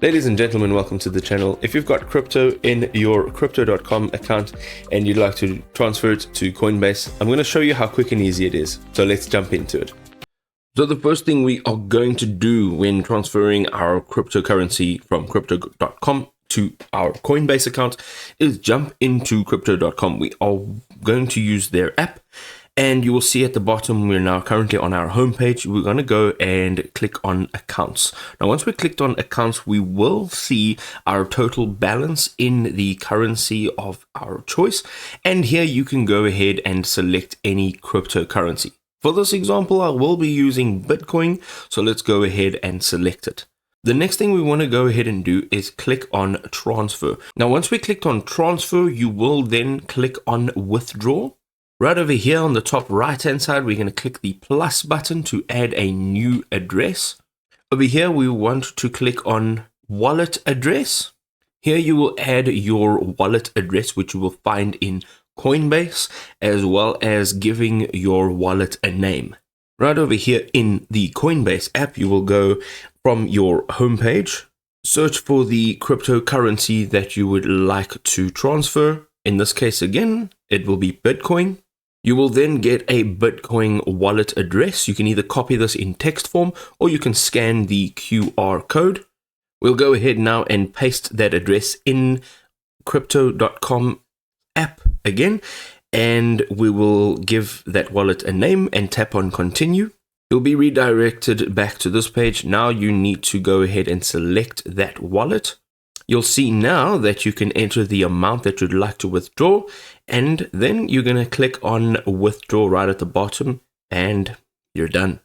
Ladies and gentlemen, welcome to the channel. If you've got crypto in your crypto.com account and you'd like to transfer it to Coinbase, I'm going to show you how quick and easy it is. So let's jump into it. So the first thing we are going to do when transferring our cryptocurrency from crypto.com to our Coinbase account is jump into crypto.com. We are going to use their app. And you will see at the bottom, we're now currently on our homepage. We're going to go and click on accounts. Now, once we clicked on accounts, we will see our total balance in the currency of our choice. And here you can go ahead and select any cryptocurrency. For this example, I will be using Bitcoin. So let's go ahead and select it. The next thing we want to go ahead and do is click on transfer. Now, once we clicked on transfer, you will then click on withdraw. Right over here on the top right hand side, we're going to click the plus button to add a new address. Over here, we want to click on wallet address. Here you will add your wallet address, which you will find in Coinbase, as well as giving your wallet a name. Right over here in the Coinbase app, you will go from your homepage, search for the cryptocurrency that you would like to transfer. In this case, again, it will be Bitcoin. You will then get a Bitcoin wallet address. You can either copy this in text form or you can scan the QR code. We'll go ahead now and paste that address in crypto.com app again, and we will give that wallet a name and tap on continue. You'll be redirected back to this page. Now you need to go ahead and select that wallet. You'll see now that you can enter the amount that you'd like to withdraw, and then you're going to click on withdraw right at the bottom and you're done.